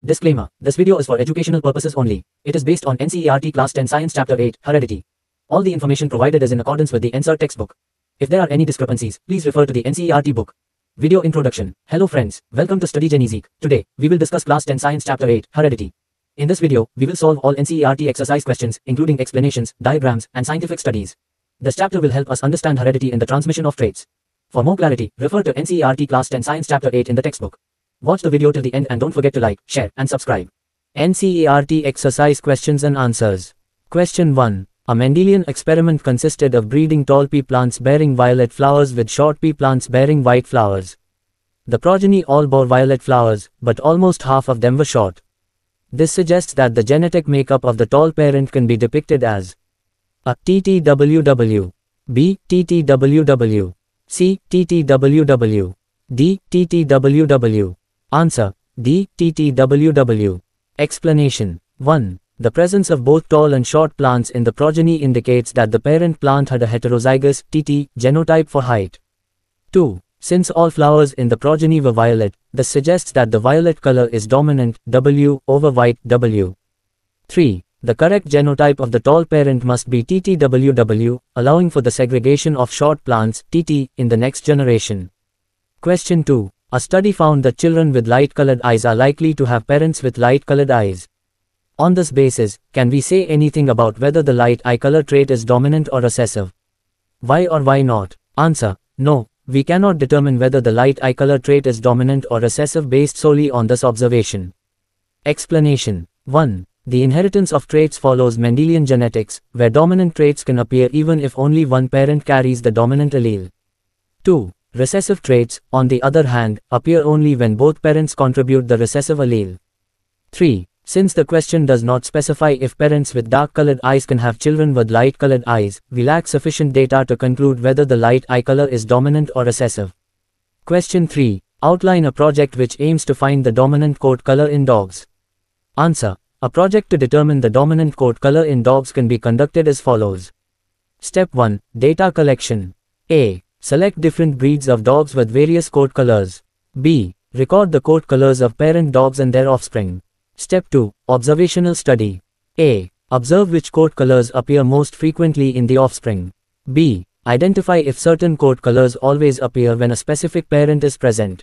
Disclaimer: this video is for educational purposes only. It is based on NCERT Class 10 Science Chapter 8, Heredity. All the information provided is in accordance with the NCERT textbook. If there are any discrepancies, please refer to the NCERT book. Video introduction. Hello friends, welcome to Study Genezik. Today, we will discuss Class 10 Science Chapter 8, Heredity. In this video, we will solve all NCERT exercise questions, including explanations, diagrams, and scientific studies. This chapter will help us understand heredity in the transmission of traits. For more clarity, refer to NCERT Class 10 Science Chapter 8 in the textbook. Watch the video till the end and don't forget to like, share, and subscribe. NCERT exercise questions and answers. Question 1. A Mendelian experiment consisted of breeding tall pea plants bearing violet flowers with short pea plants bearing white flowers. The progeny all bore violet flowers, but almost half of them were short. This suggests that the genetic makeup of the tall parent can be depicted as A. TTWW, B. TTWW, C. TTWW, D. TTWW. Answer: D. TTWW. Explanation. 1. The presence of both tall and short plants in the progeny indicates that the parent plant had a heterozygous TT genotype for height. 2. Since all flowers in the progeny were violet, this suggests that the violet color is dominant W over white W. 3. The correct genotype of the tall parent must be TTWW, allowing for the segregation of short plants TT in the next generation. Question 2. A study found that children with light-colored eyes are likely to have parents with light-colored eyes. On this basis, can we say anything about whether the light eye color trait is dominant or recessive? Why or why not? Answer: no, we cannot determine whether the light eye color trait is dominant or recessive based solely on this observation. Explanation. 1. The inheritance of traits follows Mendelian genetics, where dominant traits can appear even if only one parent carries the dominant allele. 2. Recessive traits, on the other hand, appear only when both parents contribute the recessive allele. 3. Since the question does not specify if parents with dark-colored eyes can have children with light-colored eyes, we lack sufficient data to conclude whether the light eye color is dominant or recessive. Question 3. Outline a project which aims to find the dominant coat color in dogs. Answer: a project to determine the dominant coat color in dogs can be conducted as follows. Step 1. Data collection. A. Select different breeds of dogs with various coat colors. B. Record the coat colors of parent dogs and their offspring. Step 2. Observational study. A. Observe which coat colors appear most frequently in the offspring. B. Identify if certain coat colors always appear when a specific parent is present.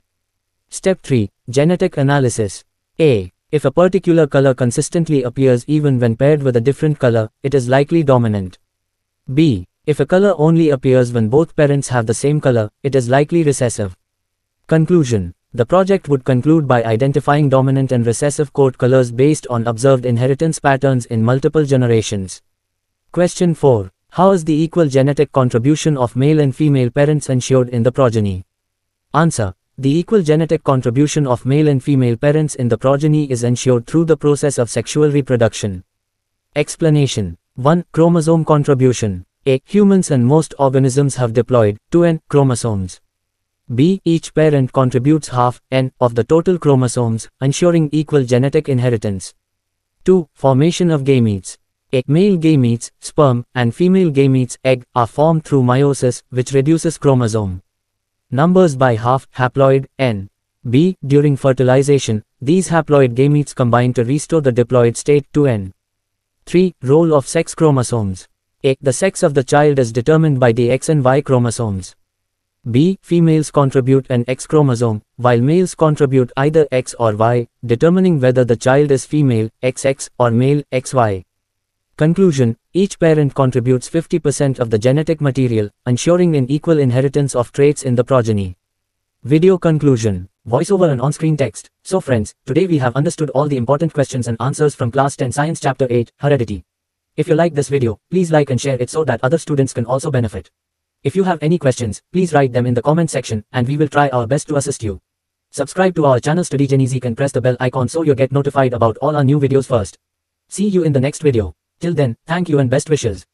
Step 3. Genetic analysis. A. If a particular color consistently appears even when paired with a different color, it is likely dominant. B. If a color only appears when both parents have the same color, it is likely recessive. Conclusion. The project would conclude by identifying dominant and recessive coat colors based on observed inheritance patterns in multiple generations. Question 4. How is the equal genetic contribution of male and female parents ensured in the progeny? Answer: the equal genetic contribution of male and female parents in the progeny is ensured through the process of sexual reproduction. Explanation. 1. Chromosome contribution. A. Humans and most organisms have diploid, 2n, chromosomes. B. Each parent contributes half, n, of the total chromosomes, ensuring equal genetic inheritance. 2. Formation of gametes. A. Male gametes, sperm, and female gametes, egg, are formed through meiosis, which reduces chromosome numbers by half, haploid, n. B. During fertilization, these haploid gametes combine to restore the diploid state to n. 3. Role of sex chromosomes. A. The sex of the child is determined by the X and Y chromosomes. B. Females contribute an X chromosome, while males contribute either X or Y, determining whether the child is female, XX, or male, XY. Conclusion. Each parent contributes 50% of the genetic material, ensuring an equal inheritance of traits in the progeny. Video conclusion. Voiceover and on-screen text. So friends, today we have understood all the important questions and answers from Class 10 Science Chapter 8, Heredity. If you like this video, please like and share it so that other students can also benefit. If you have any questions, please write them in the comment section and we will try our best to assist you. Subscribe to our channel Study Genezik and press the bell icon so you get notified about all our new videos first. See you in the next video. Till then, thank you and best wishes.